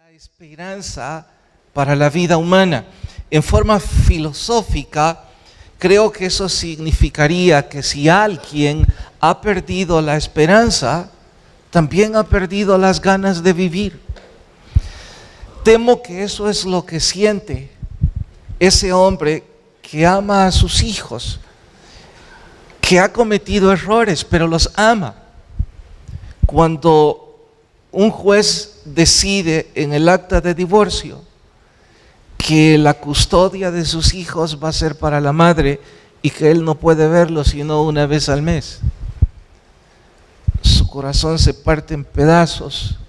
la esperanza para la vida humana. En forma filosófica, creo que eso significaría que si alguien ha perdido la esperanza, también ha perdido las ganas de vivir. Temo que eso es lo que siente ese hombre que ama a sus hijos, que ha cometido errores, pero los ama. Cuando un juez decide en el acta de divorcio que la custodia de sus hijos va a ser para la madre y que él no puede verlos sino una vez al mes, su corazón se parte en pedazos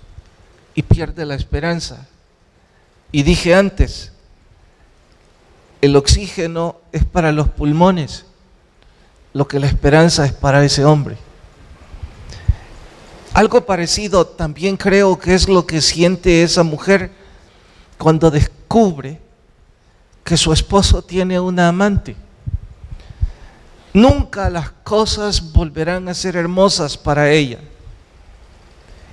y pierde la esperanza. Y dije antes, el oxígeno es para los pulmones, lo que la esperanza es para ese hombre. Algo parecido también creo que es lo que siente esa mujer cuando descubre que su esposo tiene una amante. Nunca las cosas volverán a ser hermosas para ella.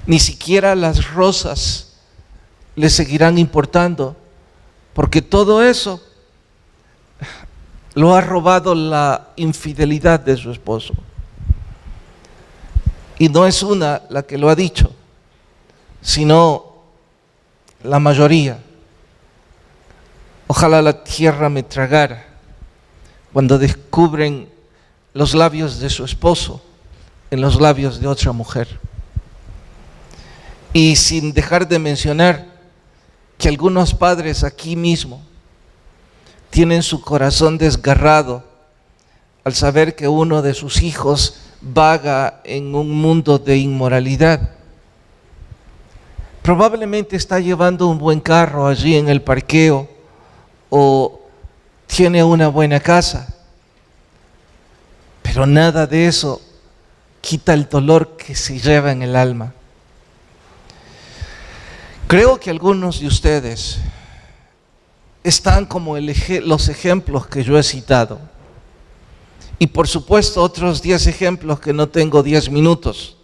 Ni siquiera las rosas le seguirán importando, porque todo eso lo ha robado la infidelidad de su esposo. Y no es una la que lo ha dicho, sino la mayoría. Ojalá la tierra me tragara cuando descubren los labios de su esposo en los labios de otra mujer. Y sin dejar de mencionar que algunos padres aquí mismo tienen su corazón desgarrado al saber que uno de sus hijos vaga en un mundo de inmoralidad. Probablemente está llevando un buen carro allí en el parqueo o tiene una buena casa, pero nada de eso quita el dolor que se lleva en el alma. Creo que algunos de ustedes están como los ejemplos que yo he citado. Y por supuesto otros 10 ejemplos que no tengo 10 minutos.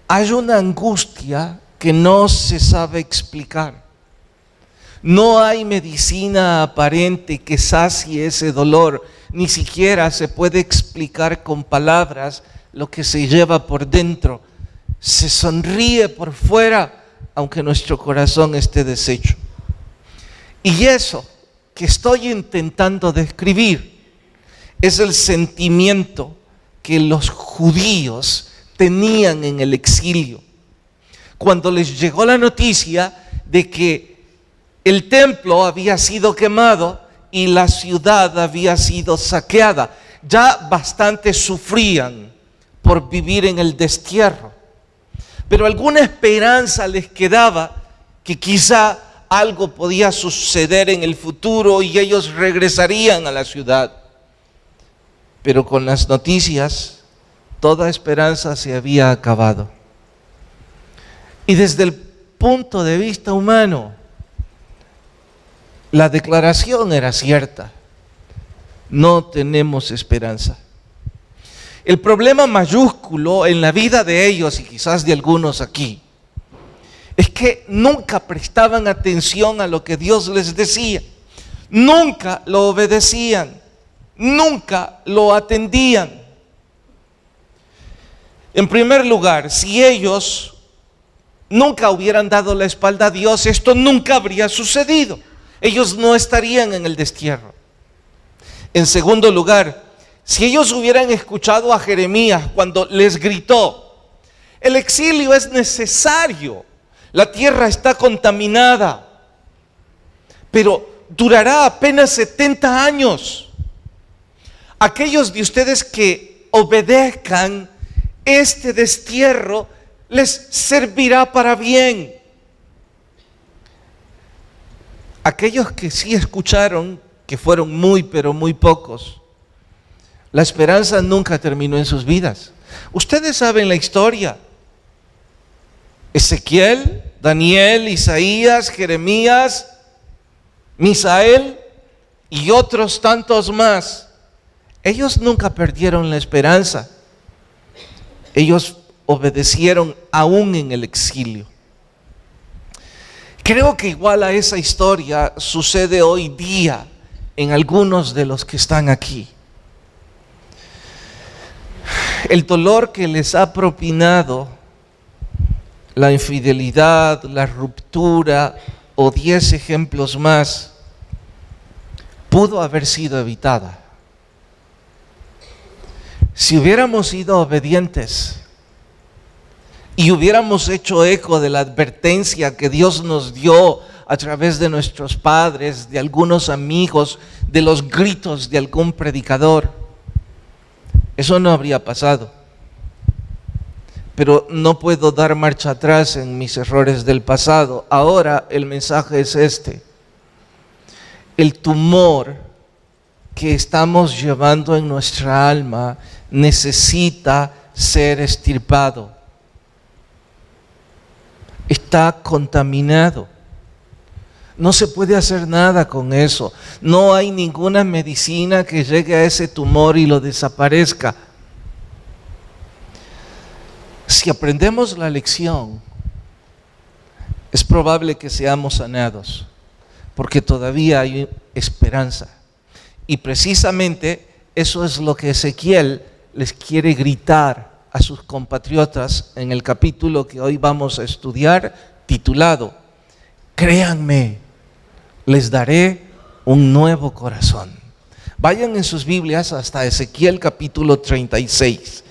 Hay una angustia que no se sabe explicar. No hay medicina aparente que sacie ese dolor. Ni siquiera se puede explicar con palabras lo que se lleva por dentro. Se sonríe por fuera, aunque nuestro corazón esté deshecho. Y eso que estoy intentando describir es el sentimiento que los judíos tenían en el exilio, cuando les llegó la noticia de que el templo había sido quemado y la ciudad había sido saqueada. Ya bastante sufrían por vivir en el destierro, pero alguna esperanza les quedaba que quizá algo podía suceder en el futuro y ellos regresarían a la ciudad. Pero con las noticias, toda esperanza se había acabado. Y desde el punto de vista humano, la declaración era cierta: no tenemos esperanza. El problema mayúsculo en la vida de ellos, y quizás de algunos aquí, es que nunca prestaban atención a lo que Dios les decía, nunca lo obedecían, nunca lo atendían. En primer lugar, si ellos nunca hubieran dado la espalda a Dios, esto nunca habría sucedido. Ellos no estarían en el destierro. En segundo lugar, si ellos hubieran escuchado a Jeremías cuando les gritó: el exilio es necesario, la tierra está contaminada, pero durará apenas 70 años. Aquellos de ustedes que obedezcan, este destierro les servirá para bien. Aquellos que sí escucharon, que fueron muy pero muy pocos, la esperanza nunca terminó en sus vidas. Ustedes saben la historia. Ezequiel, Daniel, Isaías, Jeremías, Misael y otros tantos más. Ellos nunca perdieron la esperanza. Ellos obedecieron aún en el exilio. Creo que igual a esa historia sucede hoy día en algunos de los que están aquí. El dolor que les ha propinado la infidelidad, la ruptura o 10 ejemplos más, pudo haber sido evitada. Si hubiéramos sido obedientes y hubiéramos hecho eco de la advertencia que Dios nos dio a través de nuestros padres, de algunos amigos, de los gritos de algún predicador, eso no habría pasado. Pero no puedo dar marcha atrás en mis errores del pasado. Ahora el mensaje es este: el tumor que estamos llevando en nuestra alma necesita ser extirpado. Está contaminado. No se puede hacer nada con eso. No hay ninguna medicina que llegue a ese tumor y lo desaparezca. Si aprendemos la lección, es probable que seamos sanados, porque todavía hay esperanza. Y precisamente eso es lo que Ezequiel les quiere gritar a sus compatriotas en el capítulo que hoy vamos a estudiar, titulado: créanme, les daré un nuevo corazón. Vayan en sus Biblias hasta Ezequiel capítulo 36.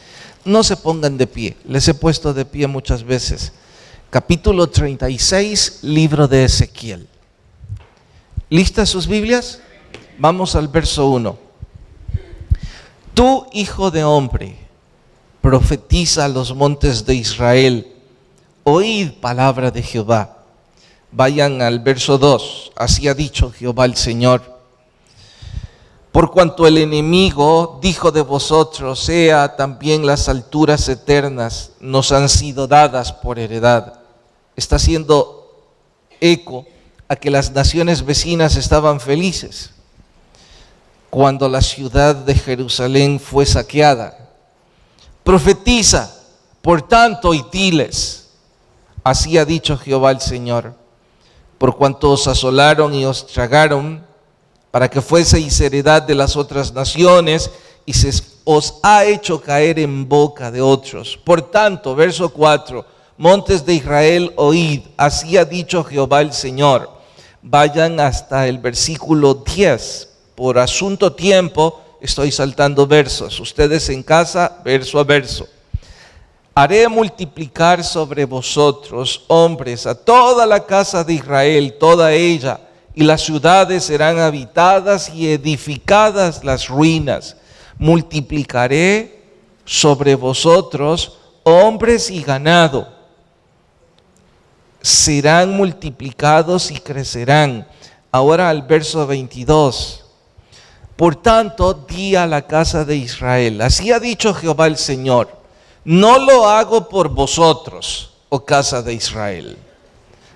No se pongan de pie, les he puesto de pie muchas veces. Capítulo 36, libro de Ezequiel. ¿Listas sus Biblias? Vamos al verso 1. Tú, hijo de hombre, profetiza a los montes de Israel, oíd palabra de Jehová. Vayan al verso 2, así ha dicho Jehová el Señor. Por cuanto el enemigo dijo de vosotros, sea también las alturas eternas nos han sido dadas por heredad. Está haciendo eco a que las naciones vecinas estaban felices cuando la ciudad de Jerusalén fue saqueada. Profetiza, por tanto, y diles, así ha dicho Jehová el Señor, por cuanto os asolaron y os tragaron, para que fueseis heredad de las otras naciones, y se os ha hecho caer en boca de otros. Por tanto, verso 4, montes de Israel, oíd, así ha dicho Jehová el Señor. Vayan hasta el versículo 10. Por asunto tiempo, estoy saltando versos. Ustedes en casa, verso a verso. Haré multiplicar sobre vosotros, hombres, a toda la casa de Israel, toda ella, y las ciudades serán habitadas y edificadas las ruinas. Multiplicaré sobre vosotros hombres y ganado. Serán multiplicados y crecerán. Ahora al verso 22. Por tanto, di a la casa de Israel, así ha dicho Jehová el Señor, no lo hago por vosotros, oh casa de Israel,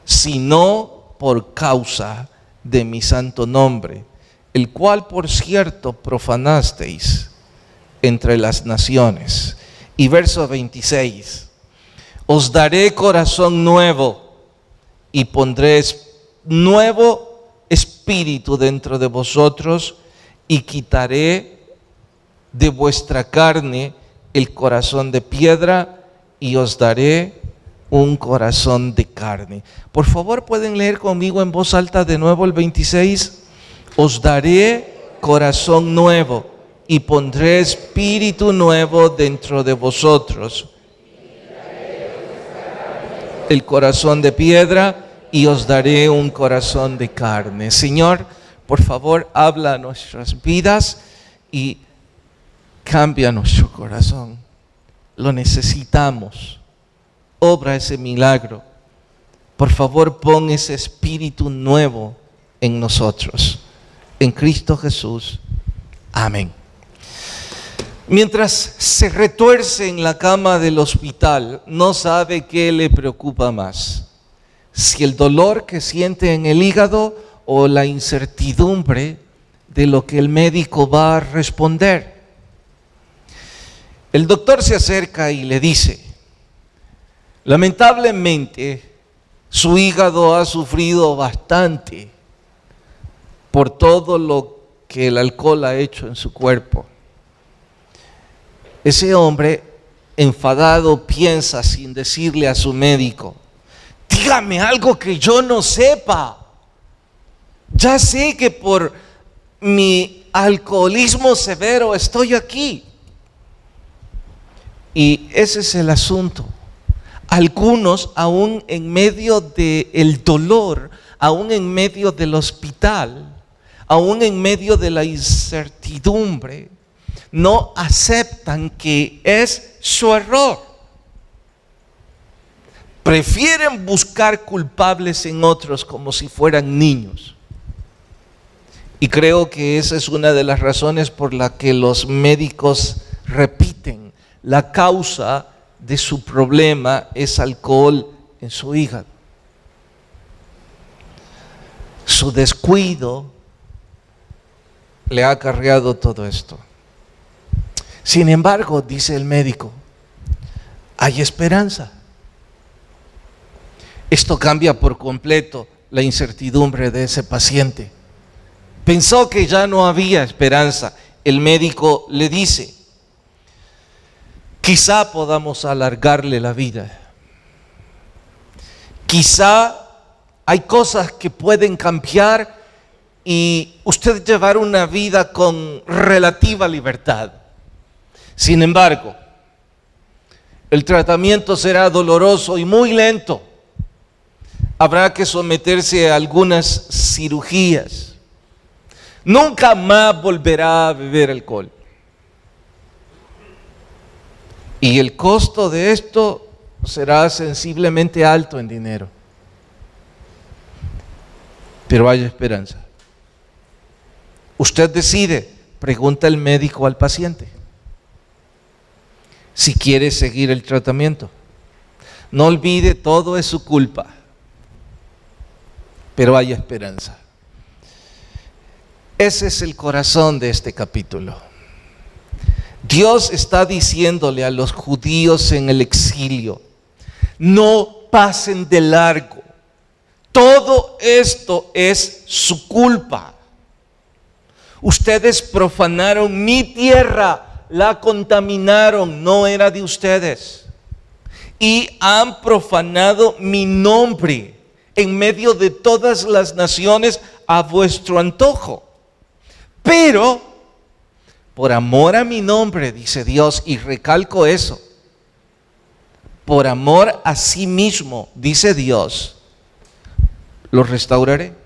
sino por causa de mi santo nombre, el cual por cierto profanasteis entre las naciones. Y verso 26, os daré corazón nuevo y pondré nuevo espíritu dentro de vosotros, y quitaré de vuestra carne el corazón de piedra y os daré un corazón de carne. Por favor, ¿pueden leer conmigo en voz alta de nuevo el 26? Os daré corazón nuevo y pondré espíritu nuevo dentro de vosotros. El corazón de piedra y os daré un corazón de carne. Señor, por favor, habla a nuestras vidas y cambia nuestro corazón. Lo necesitamos. Obra ese milagro. Por favor, pon ese espíritu nuevo en nosotros. En Cristo Jesús. Amén. Mientras se retuerce en la cama del hospital, no sabe qué le preocupa más. Si el dolor que siente en el hígado o la incertidumbre de lo que el médico va a responder. El doctor se acerca y le dice: lamentablemente, Su hígado ha sufrido bastante por todo lo que el alcohol ha hecho en su cuerpo. Ese hombre, enfadado, piensa sin decirle a su médico: dígame algo que yo no sepa. Ya sé que por mi alcoholismo severo estoy aquí. Y ese es el asunto. Algunos, aún en medio del dolor, aún en medio del hospital, aún en medio de la incertidumbre, no aceptan que es su error. Prefieren buscar culpables en otros como si fueran niños. Y creo que esa es una de las razones por la que los médicos repiten: la causa de su problema es alcohol en su hígado. Su descuido le ha acarreado todo esto. Sin embargo, dice el médico, hay esperanza. Esto cambia por completo la incertidumbre de ese paciente. Pensó que ya no había esperanza. El médico le dice: quizá podamos alargarle la vida. Quizá hay cosas que pueden cambiar y usted llevar una vida con relativa libertad. Sin embargo, el tratamiento será doloroso y muy lento. Habrá que someterse a algunas cirugías. Nunca más volverá a beber alcohol. Y el costo de esto será sensiblemente alto en dinero. Pero hay esperanza. Usted decide, pregunta el médico al paciente, si quiere seguir el tratamiento. No olvide, todo es su culpa, pero hay esperanza. Ese es el corazón de este capítulo. Dios está diciéndole a los judíos en el exilio: no pasen de largo. Todo esto es su culpa. Ustedes profanaron mi tierra, la contaminaron, no era de ustedes. Y han profanado mi nombre en medio de todas las naciones a vuestro antojo. Pero por amor a mi nombre, dice Dios, y recalco eso, por amor a sí mismo, dice Dios, los restauraré.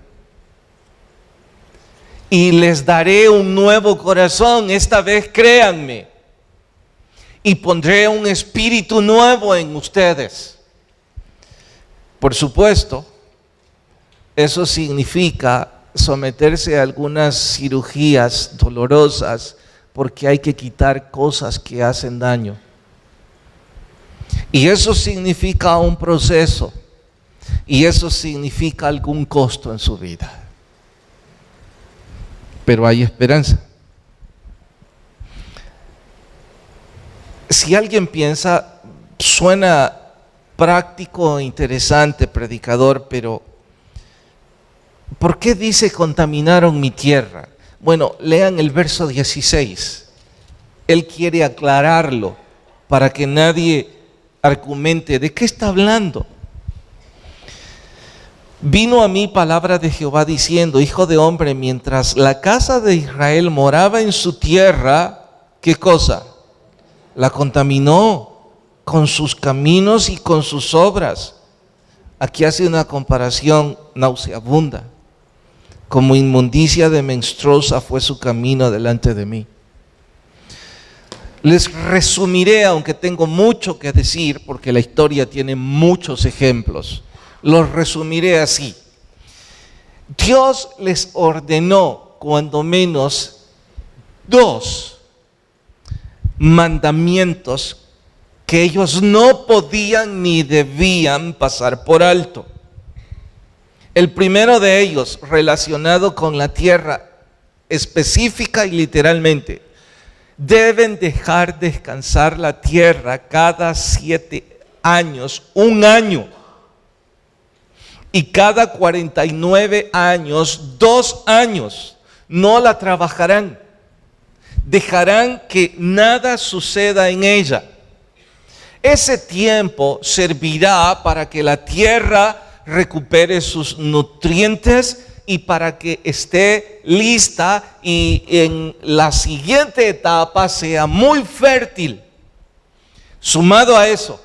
Y les daré un nuevo corazón, esta vez créanme, y pondré un espíritu nuevo en ustedes. Por supuesto, eso significa someterse a algunas cirugías dolorosas, porque hay que quitar cosas que hacen daño. Y eso significa un proceso, y eso significa algún costo en su vida. Pero hay esperanza. Si alguien piensa, suena práctico, interesante, predicador, pero ¿por qué dice contaminaron mi tierra? Bueno, lean el verso 16. Él quiere aclararlo para que nadie argumente de qué está hablando. Vino a mí palabra de Jehová diciendo: hijo de hombre, mientras la casa de Israel moraba en su tierra, ¿qué cosa? La contaminó con sus caminos y con sus obras. Aquí hace una comparación nauseabunda. Como inmundicia de menstruosa fue su camino delante de mí. Les resumiré, aunque tengo mucho que decir, porque la historia tiene muchos ejemplos. Los resumiré así. Dios les ordenó cuando menos 2 mandamientos que ellos no podían ni debían pasar por alto. El primero de ellos, relacionado con la tierra, específica y literalmente, deben dejar descansar la tierra cada 7 años, un año. y cada 49 años, 2 años, no la trabajarán. Dejarán que nada suceda en ella. Ese tiempo servirá para que la tierra recupere sus nutrientes y para que esté lista y en la siguiente etapa sea muy fértil. Sumado a eso,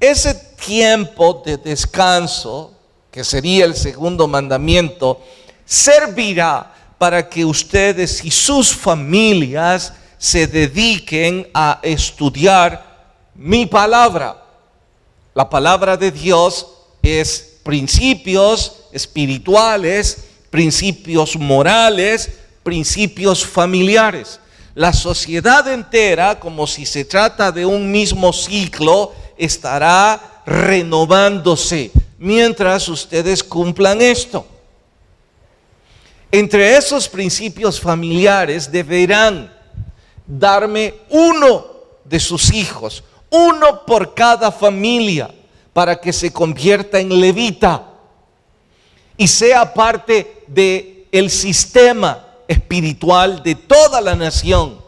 ese tiempo de descanso, que sería el segundo mandamiento, servirá para que ustedes y sus familias se dediquen a estudiar mi palabra. La palabra de Dios es principios espirituales, principios morales, principios familiares. La sociedad entera, como si se trata de un mismo ciclo, estará renovándose mientras ustedes cumplan esto. Entre esos principios familiares deberán darme uno de sus hijos, uno por cada familia, para que se convierta en levita y sea parte del sistema espiritual de toda la nación.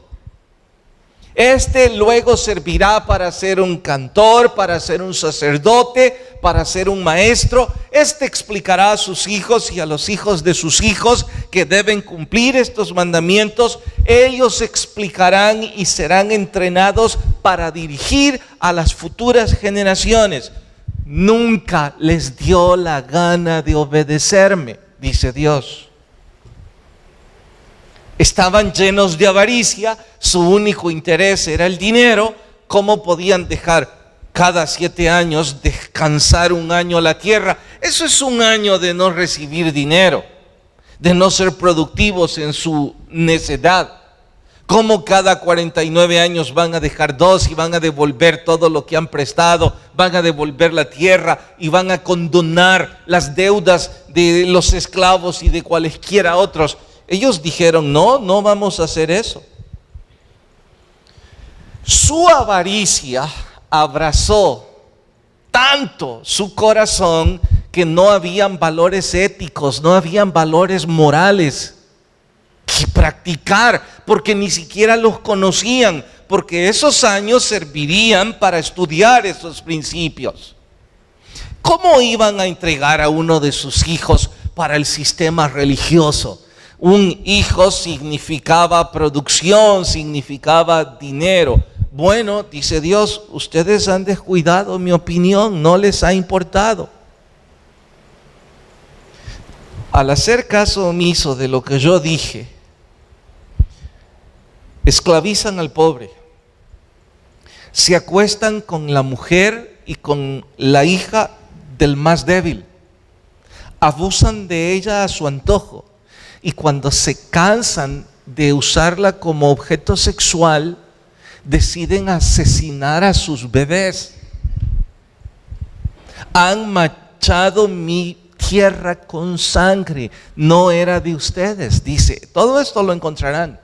Este luego servirá para ser un cantor, para ser un sacerdote, para ser un maestro. Este explicará a sus hijos y a los hijos de sus hijos que deben cumplir estos mandamientos. Ellos explicarán y serán entrenados para dirigir a las futuras generaciones. Nunca les dio la gana de obedecerme, dice Dios. Estaban llenos de avaricia, su único interés era el dinero. ¿Cómo podían dejar cada 7 años descansar un año la tierra? Eso es un año de no recibir dinero, de no ser productivos en su necedad. ¿Cómo cada 49 años van a dejar 2 y van a devolver todo lo que han prestado? Van a devolver la tierra y van a condonar las deudas de los esclavos y de cualesquiera otros. Ellos dijeron, no vamos a hacer eso. Su avaricia abrazó tanto su corazón que no habían valores éticos, no habían valores morales que practicar, porque ni siquiera los conocían, porque esos años servirían para estudiar esos principios. ¿Cómo iban a entregar a uno de sus hijos para el sistema religioso? Un hijo significaba producción, significaba dinero. Bueno, dice Dios, ustedes han descuidado mi opinión, no les ha importado. Al hacer caso omiso de lo que yo dije, esclavizan al pobre, se acuestan con la mujer y con la hija del más débil, abusan de ella a su antojo. Y cuando se cansan de usarla como objeto sexual, deciden asesinar a sus bebés. Han manchado mi tierra con sangre, no era de ustedes, dice. Todo esto lo encontrarán.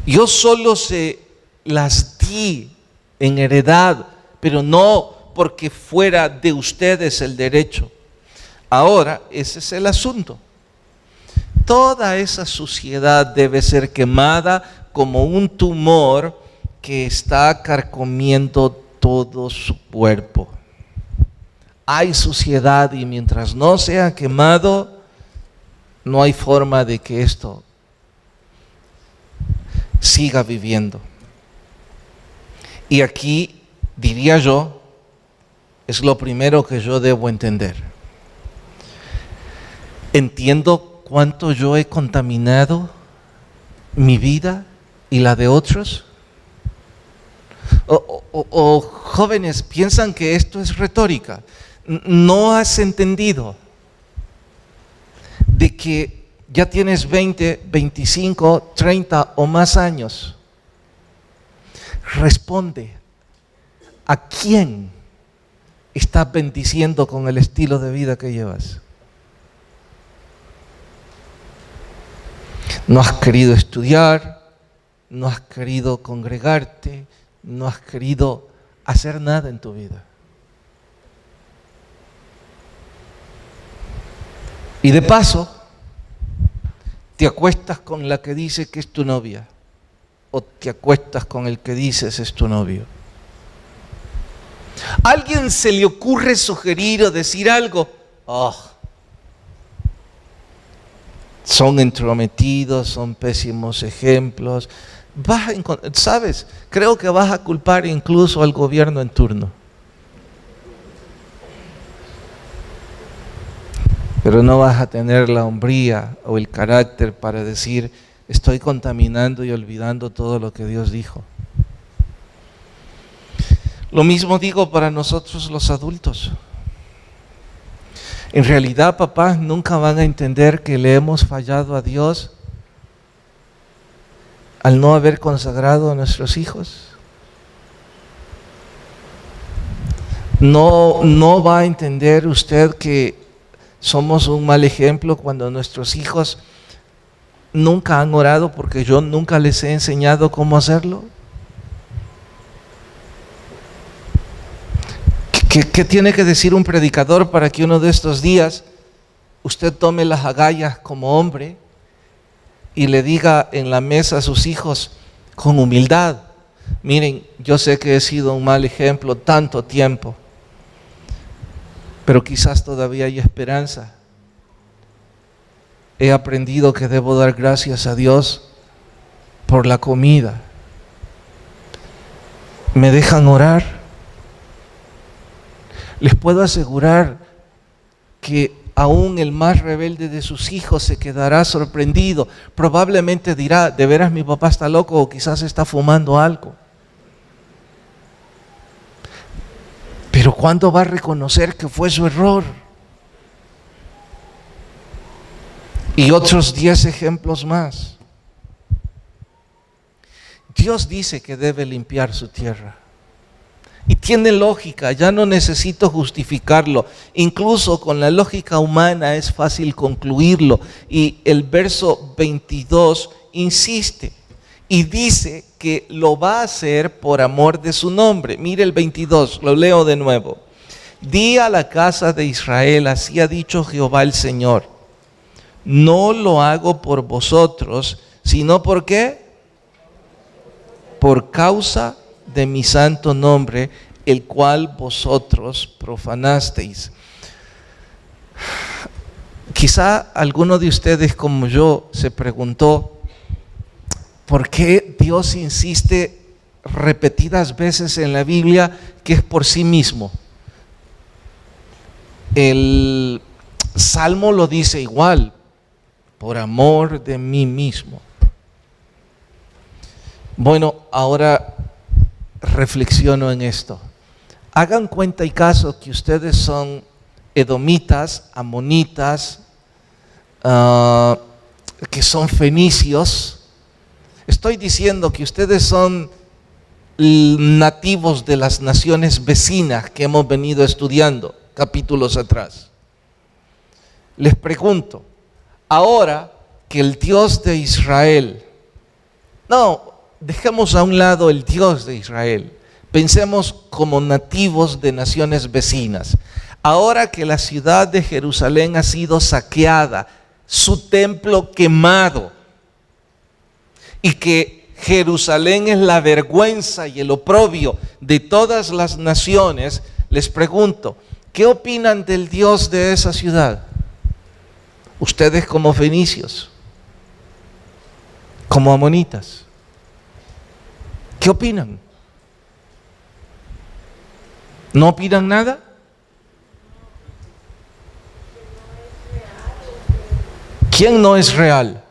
Yo solo se las di en heredad, pero no porque fuera de ustedes el derecho. Ahora, ese es el asunto. Toda esa suciedad debe ser quemada como un tumor que está carcomiendo todo su cuerpo. Hay suciedad y mientras no sea quemado, no hay forma de que esto siga viviendo. Y aquí, diría yo, es lo primero que yo debo entender. Entiendo cuánto yo he contaminado mi vida y la de otros. O jóvenes piensan que esto es retórica. No has entendido de que ya tienes 20, 25, 30 o más años. Responde, ¿a quién estás bendiciendo con el estilo de vida que llevas? No has querido estudiar, no has querido congregarte, no has querido hacer nada en tu vida. Y de paso, te acuestas con la que dice que es tu novia, o te acuestas con el que dices es tu novio. ¿A alguien se le ocurre sugerir o decir algo? Oh, son entrometidos, son pésimos ejemplos. ¿Sabes? Creo que vas a culpar incluso al gobierno en turno. Pero no vas a tener la hombría o el carácter para decir, estoy contaminando y olvidando todo lo que Dios dijo. Lo mismo digo para nosotros los adultos. En realidad, papás nunca van a entender que le hemos fallado a Dios al no haber consagrado a nuestros hijos. No va a entender usted que somos un mal ejemplo cuando nuestros hijos nunca han orado porque yo nunca les he enseñado cómo hacerlo. ¿Qué tiene que decir un predicador para que uno de estos días usted tome las agallas como hombre y le diga en la mesa a sus hijos con humildad: miren, yo sé que he sido un mal ejemplo tanto tiempo, pero quizás todavía hay esperanza. He aprendido que debo dar gracias a Dios por la comida. ¿Me dejan orar? Les puedo asegurar que aún el más rebelde de sus hijos se quedará sorprendido. Probablemente dirá: de veras mi papá está loco, o quizás está fumando algo. Pero ¿cuándo va a reconocer que fue su error? Y otros 10 ejemplos más. Dios dice que debe limpiar su tierra. Y tiene lógica, ya no necesito justificarlo. Incluso con la lógica humana es fácil concluirlo. Y el verso 22 insiste y dice que lo va a hacer por amor de su nombre. Mire el 22, lo leo de nuevo. Di a la casa de Israel: así ha dicho Jehová el Señor, no lo hago por vosotros, sino ¿por qué? Por causa de mi santo nombre, el cual vosotros profanasteis. Quizá alguno de ustedes, como yo, se preguntó: ¿por qué Dios insiste repetidas veces en la Biblia que es por sí mismo? El Salmo lo dice igual: por amor de mí mismo. Bueno, ahora reflexiono en esto. Hagan cuenta y caso que ustedes son edomitas, amonitas, que son fenicios. Estoy diciendo que ustedes son nativos de las naciones vecinas que hemos venido estudiando capítulos atrás. Les pregunto, ahora que el Dios de Israel, dejemos a un lado el Dios de Israel, pensemos como nativos de naciones vecinas. Ahora que la ciudad de Jerusalén ha sido saqueada, su templo quemado, y que Jerusalén es la vergüenza y el oprobio de todas las naciones, les pregunto, ¿qué opinan del Dios de esa ciudad? Ustedes como fenicios, como amonitas, ¿qué opinan? ¿No opinan nada? ¿Quién no es real?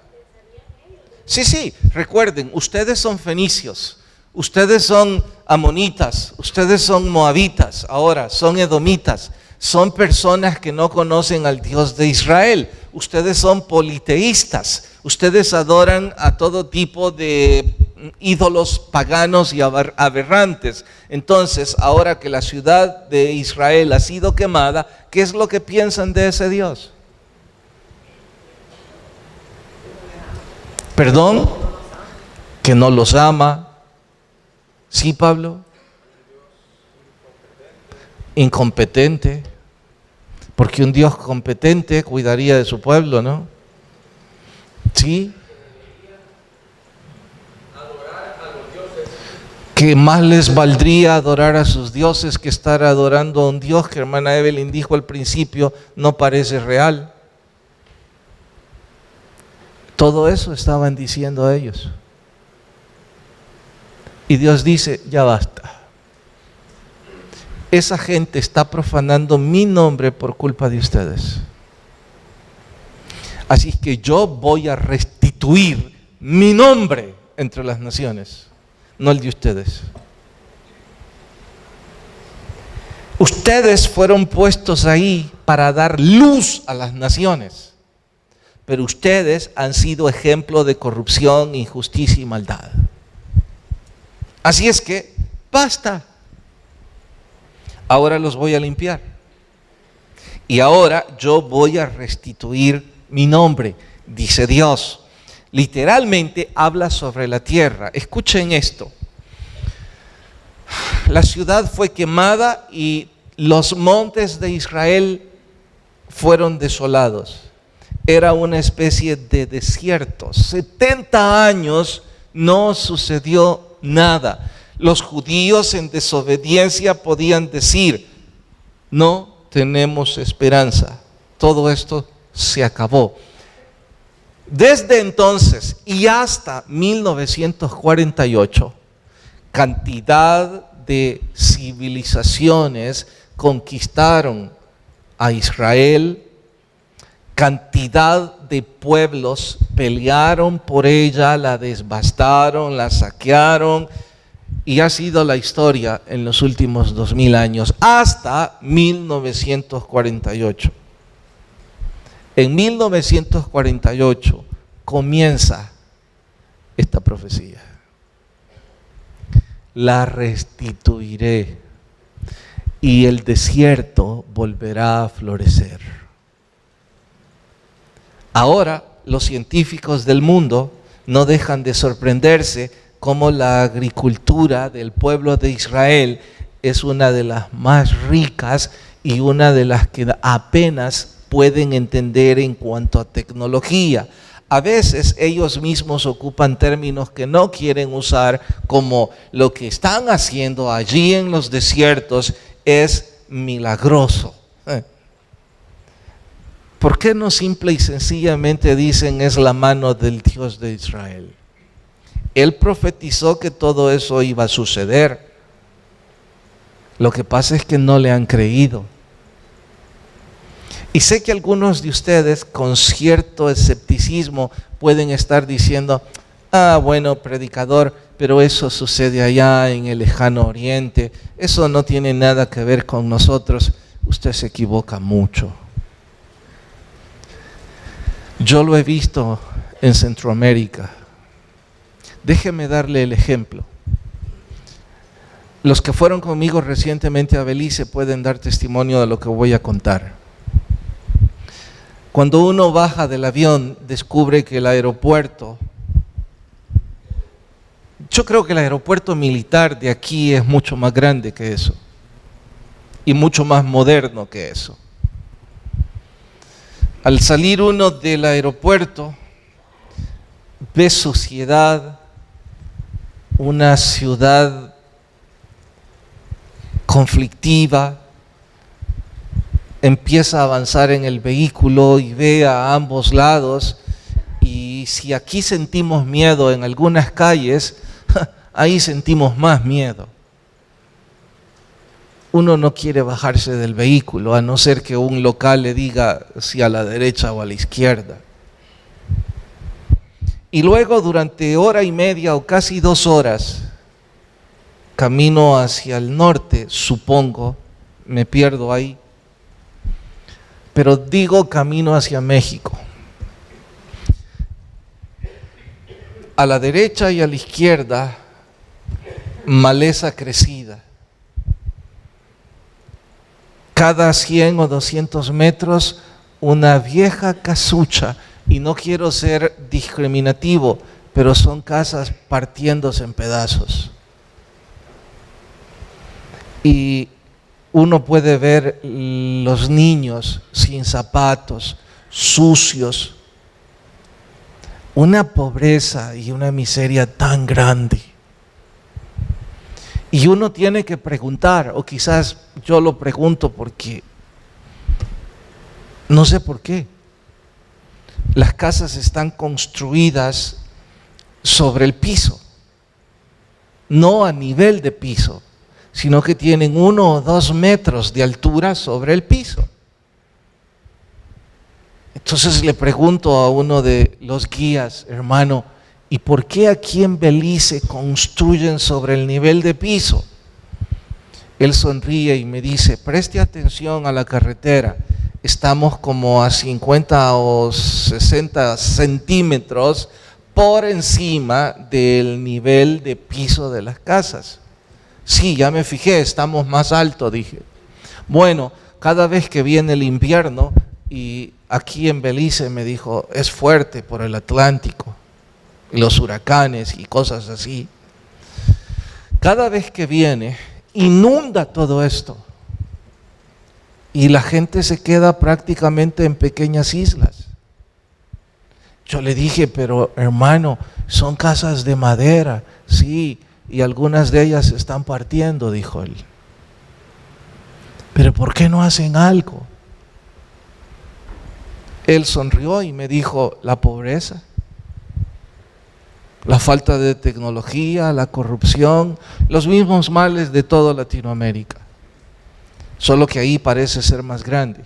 Sí, recuerden, ustedes son fenicios, ustedes son amonitas, ustedes son moabitas, ahora son edomitas, son personas que no conocen al Dios de Israel, ustedes son politeístas, ustedes adoran a todo tipo de ídolos paganos y aberrantes. Entonces, ahora que la ciudad de Israel ha sido quemada, ¿qué es lo que piensan de ese Dios? ¿Perdón? Que no los ama. ¿Sí, Pablo? Incompetente. Porque un Dios competente cuidaría de su pueblo, ¿no? Sí. Que más les valdría adorar a sus dioses que estar adorando a un Dios que hermana Evelyn dijo al principio no parece real. Todo eso estaban diciendo ellos. Y Dios dice, ya basta. Esa gente está profanando mi nombre por culpa de ustedes. Así que yo voy a restituir mi nombre entre las naciones, no el de ustedes. Ustedes fueron puestos ahí para dar luz a las naciones, pero ustedes han sido ejemplo de corrupción, injusticia y maldad. Así es que, basta. Ahora los voy a limpiar. Y ahora yo voy a restituir mi nombre, dice Dios. Literalmente habla sobre la tierra. Escuchen esto. La ciudad fue quemada y los montes de Israel fueron desolados. Era una especie de desierto. 70 años no sucedió nada. Los judíos en desobediencia podían decir, no tenemos esperanza. Todo esto se acabó. Desde entonces y hasta 1948, cantidad de civilizaciones conquistaron a Israel, cantidad de pueblos pelearon por ella, la devastaron, la saquearon, y ha sido la historia en los últimos 2000 años, hasta 1948. En 1948 comienza esta profecía. La restituiré y el desierto volverá a florecer. Ahora los científicos del mundo no dejan de sorprenderse cómo la agricultura del pueblo de Israel es una de las más ricas y una de las que apenas pueden entender en cuanto a tecnología. A veces ellos mismos ocupan términos que no quieren usar, como lo que están haciendo allí en los desiertos es milagroso. ¿Por qué no simple y sencillamente dicen es la mano del Dios de Israel? Él profetizó que todo eso iba a suceder. Lo que pasa es que no le han creído. Y sé que algunos de ustedes con cierto escepticismo pueden estar diciendo, bueno, predicador, pero eso sucede allá en el lejano oriente, eso no tiene nada que ver con nosotros. Usted se equivoca mucho. Yo lo he visto en Centroamérica. Déjeme darle el ejemplo. Los que fueron conmigo recientemente a Belice pueden dar testimonio de lo que voy a contar. Cuando uno baja del avión, descubre que el aeropuerto, yo creo que el aeropuerto militar de aquí es mucho más grande que eso y mucho más moderno que eso. Al salir uno del aeropuerto, ve suciedad, una ciudad conflictiva, empieza a avanzar en el vehículo y ve a ambos lados, y si aquí sentimos miedo en algunas calles, ahí sentimos más miedo. Uno no quiere bajarse del vehículo, a no ser que un local le diga si a la derecha o a la izquierda. Y luego durante hora y media o casi 2 horas, camino hacia el norte, supongo, me pierdo ahí, pero digo camino hacia México. A la derecha y a la izquierda, maleza crecida. Cada 100 o 200 metros, una vieja casucha. Y no quiero ser discriminativo, pero son casas partiéndose en pedazos. Y uno puede ver los niños sin zapatos, sucios, una pobreza y una miseria tan grande. Y uno tiene que preguntar, o quizás yo lo pregunto porque no sé por qué. Las casas están construidas sobre el piso, no a nivel de piso, sino que tienen 1 o 2 metros de altura sobre el piso. Entonces le pregunto a uno de los guías, hermano, ¿y por qué aquí en Belice construyen sobre el nivel de piso? Él sonríe y me dice, preste atención a la carretera, estamos como a 50 o 60 centímetros por encima del nivel de piso de las casas. Sí, ya me fijé, estamos más alto, dije. Bueno, cada vez que viene el invierno, y aquí en Belice me dijo, es fuerte por el Atlántico, y los huracanes y cosas así. Cada vez que viene, inunda todo esto. Y la gente se queda prácticamente en pequeñas islas. Yo le dije, pero hermano, son casas de madera, sí, y algunas de ellas se están partiendo, dijo él. Pero ¿por qué no hacen algo? Él sonrió y me dijo, la pobreza, la falta de tecnología, la corrupción, los mismos males de toda Latinoamérica, solo que ahí parece ser más grande.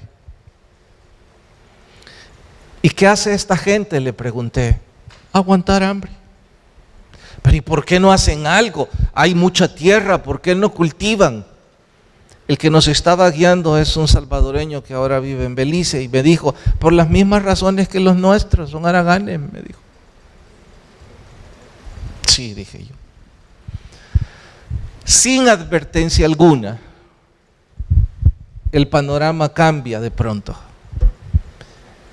¿Y qué hace esta gente?, le pregunté. Aguantar hambre. Pero ¿y por qué no hacen algo? Hay mucha tierra, ¿por qué no cultivan? El que nos estaba guiando es un salvadoreño que ahora vive en Belice y me dijo, por las mismas razones que los nuestros, son haraganes, me dijo. Sí, dije yo. Sin advertencia alguna, el panorama cambia de pronto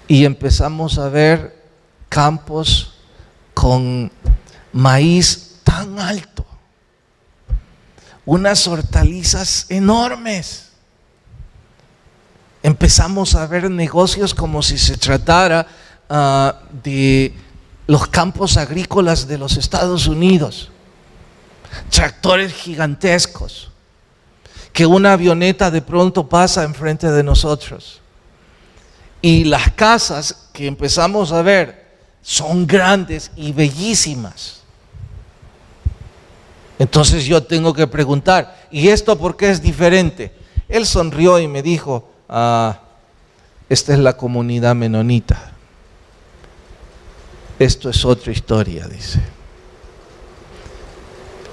y empezamos a ver campos con maíz tan alto, unas hortalizas enormes. Empezamos a ver negocios como si se tratara de los campos agrícolas de los Estados Unidos, tractores gigantescos, que una avioneta de pronto pasa enfrente de nosotros. Y las casas que empezamos a ver son grandes y bellísimas. Entonces yo tengo que preguntar, ¿y esto por qué es diferente? Él sonrió y me dijo, esta es la comunidad menonita. Esto es otra historia, dice.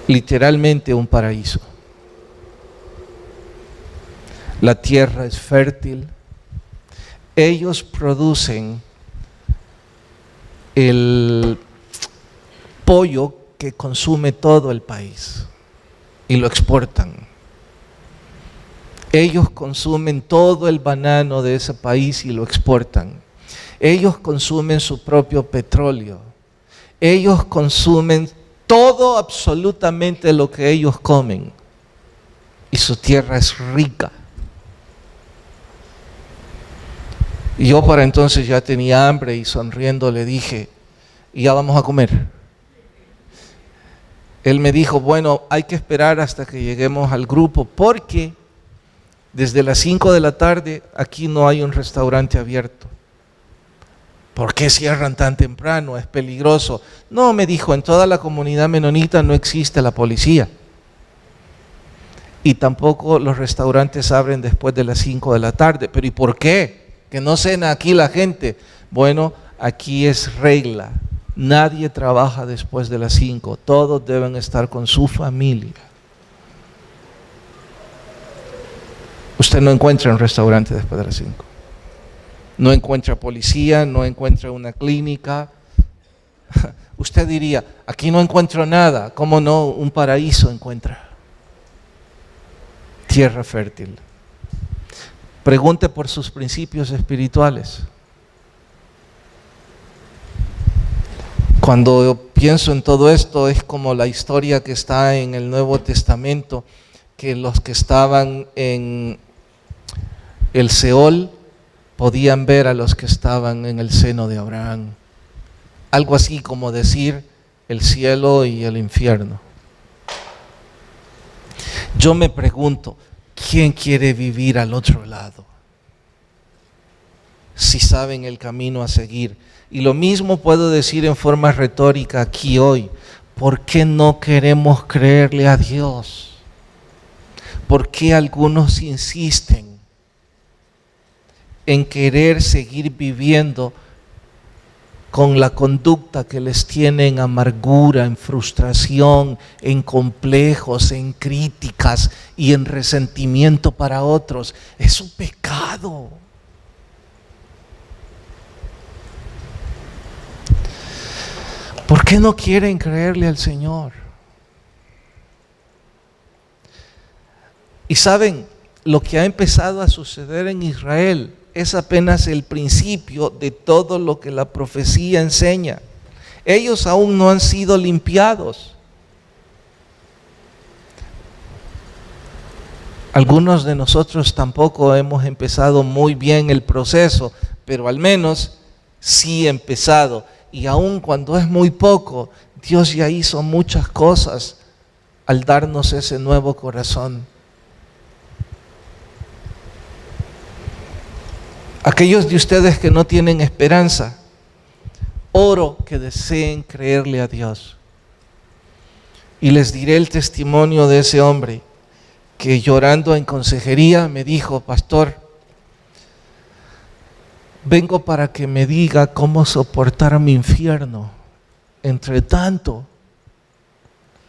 Literalmente un paraíso. La tierra es fértil. Ellos producen el pollo que consume todo el país y lo exportan. Ellos consumen todo el banano de ese país y lo exportan. Ellos consumen su propio petróleo. Ellos consumen todo, absolutamente lo que ellos comen. Y su tierra es rica. Y yo para entonces ya tenía hambre y sonriendo le dije, ¿y ya vamos a comer? Él me dijo, bueno, hay que esperar hasta que lleguemos al grupo porque desde las 5 de la tarde aquí no hay un restaurante abierto. ¿Por qué cierran tan temprano? Es peligroso. No, me dijo, en toda la comunidad menonita no existe la policía. Y tampoco los restaurantes abren después de las 5 de la tarde. ¿Pero y por qué? Que no cena aquí la gente. Bueno, aquí es regla. Nadie trabaja después de las 5. Todos deben estar con su familia. Usted no encuentra un restaurante después de las 5. No encuentra policía, no encuentra una clínica. Usted diría, aquí no encuentro nada. ¿Cómo no? Un paraíso encuentra. Tierra fértil. Pregunte por sus principios espirituales. Cuando pienso en todo esto, es como la historia que está en el Nuevo Testamento, que los que estaban en el Seol podían ver a los que estaban en el seno de Abraham. Algo así como decir el cielo y el infierno. Yo me pregunto, ¿quién quiere vivir al otro lado? Si saben el camino a seguir. Y lo mismo puedo decir en forma retórica aquí hoy. ¿Por qué no queremos creerle a Dios? ¿Por qué algunos insisten en querer seguir viviendo con la conducta que les tiene en amargura, en frustración, en complejos, en críticas y en resentimiento para otros? Es un pecado. ¿Por qué no quieren creerle al Señor? Y saben, lo que ha empezado a suceder en Israel es apenas el principio de todo lo que la profecía enseña. Ellos aún no han sido limpiados. Algunos de nosotros tampoco hemos empezado muy bien el proceso, pero al menos sí empezado. Y aun cuando es muy poco, Dios ya hizo muchas cosas al darnos ese nuevo corazón. Aquellos de ustedes que no tienen esperanza, oro que deseen creerle a Dios. Y les diré el testimonio de ese hombre que llorando en consejería me dijo: pastor, vengo para que me diga cómo soportar mi infierno. Entre tanto,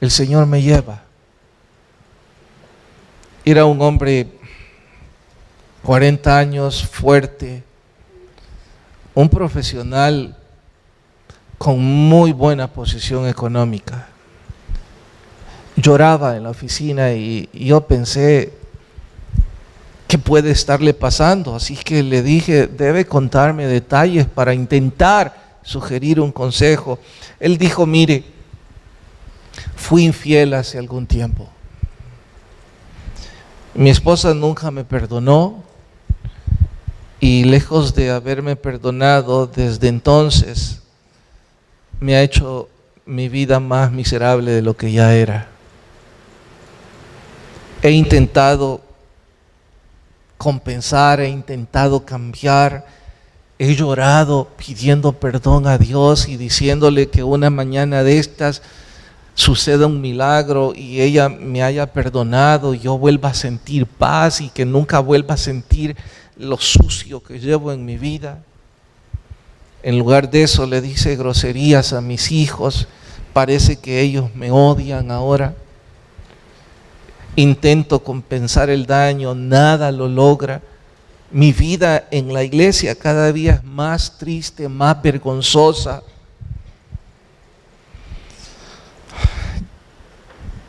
el Señor me lleva. Era un hombre 40 años, fuerte, un profesional con muy buena posición económica. Lloraba en la oficina y yo pensé, ¿qué puede estarle pasando? Así que le dije, debe contarme detalles para intentar sugerir un consejo. Él dijo, mire, fui infiel hace algún tiempo. Mi esposa nunca me perdonó y lejos de haberme perdonado desde entonces, me ha hecho mi vida más miserable de lo que ya era. He intentado compensar, he intentado cambiar, he llorado pidiendo perdón a Dios y diciéndole que una mañana de estas suceda un milagro y ella me haya perdonado y yo vuelva a sentir paz y que nunca vuelva a sentir lo sucio que llevo en mi vida. En lugar de eso le dice groserías a mis hijos, parece que ellos me odian ahora. Intento compensar el daño, nada lo logra. Mi vida en la iglesia cada día es más triste, más vergonzosa.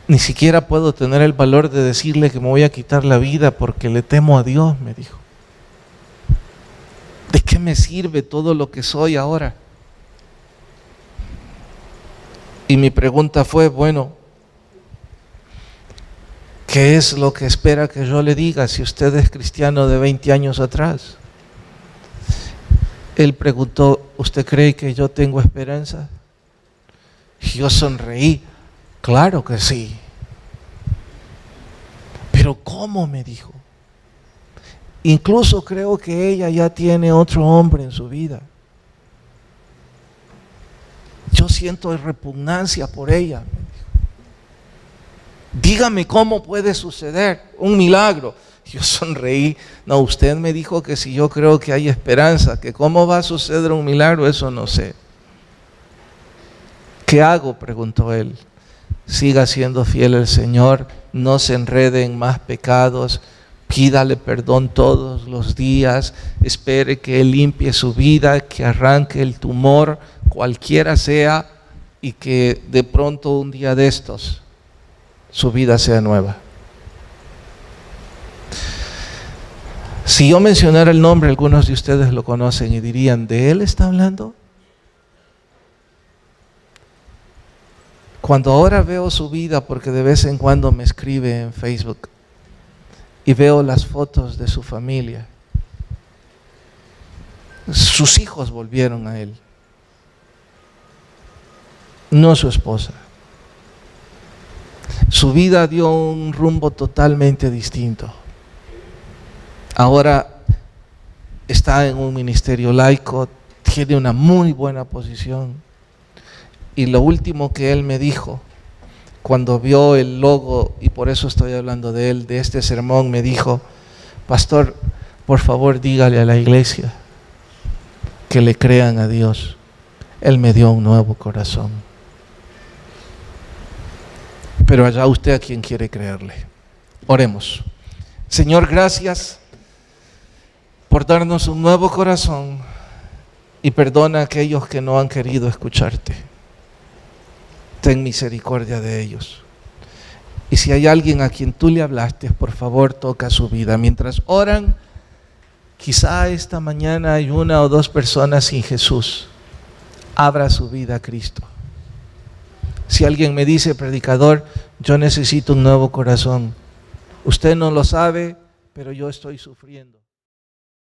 Ni siquiera puedo tener el valor de decirle que me voy a quitar la vida porque le temo a Dios, me dijo. ¿De qué me sirve todo lo que soy ahora? Y mi pregunta fue, bueno, ¿qué es lo que espera que yo le diga si usted es cristiano de 20 años atrás? Él preguntó, ¿usted cree que yo tengo esperanza? Y yo sonreí, claro que sí. Pero ¿cómo? Me dijo. Incluso creo que ella ya tiene otro hombre en su vida. Yo siento repugnancia por ella. Dígame cómo puede suceder un milagro. Yo sonreí. No, usted me dijo que si yo creo que hay esperanza, que cómo va a suceder un milagro, eso no sé. ¿Qué hago?, preguntó él. Siga siendo fiel al Señor, no se enrede en más pecados, pídale perdón todos los días, espere que Él limpie su vida, que arranque el tumor, cualquiera sea, y que de pronto un día de estos su vida sea nueva. Si yo mencionara el nombre, algunos de ustedes lo conocen y dirían, ¿de él está hablando? Cuando ahora veo su vida, porque de vez en cuando me escribe en Facebook, y veo las fotos de su familia, sus hijos volvieron a él, no su esposa. Su vida dio un rumbo totalmente distinto. Ahora está en un ministerio laico, tiene una muy buena posición. Y lo último que él me dijo, cuando vio el logo, y por eso estoy hablando de él, de este sermón, me dijo: pastor, por favor dígale a la iglesia que le crean a Dios. Él me dio un nuevo corazón. Pero allá usted a quien quiere creerle. Oremos. Señor, gracias por darnos un nuevo corazón y perdona a aquellos que no han querido escucharte. Ten misericordia de ellos. Y si hay alguien a quien tú le hablaste, por favor toca su vida. Mientras oran, quizá esta mañana hay 1 o 2 personas sin Jesús. Abra su vida a Cristo. Si alguien me dice: predicador, yo necesito un nuevo corazón, usted no lo sabe, pero yo estoy sufriendo.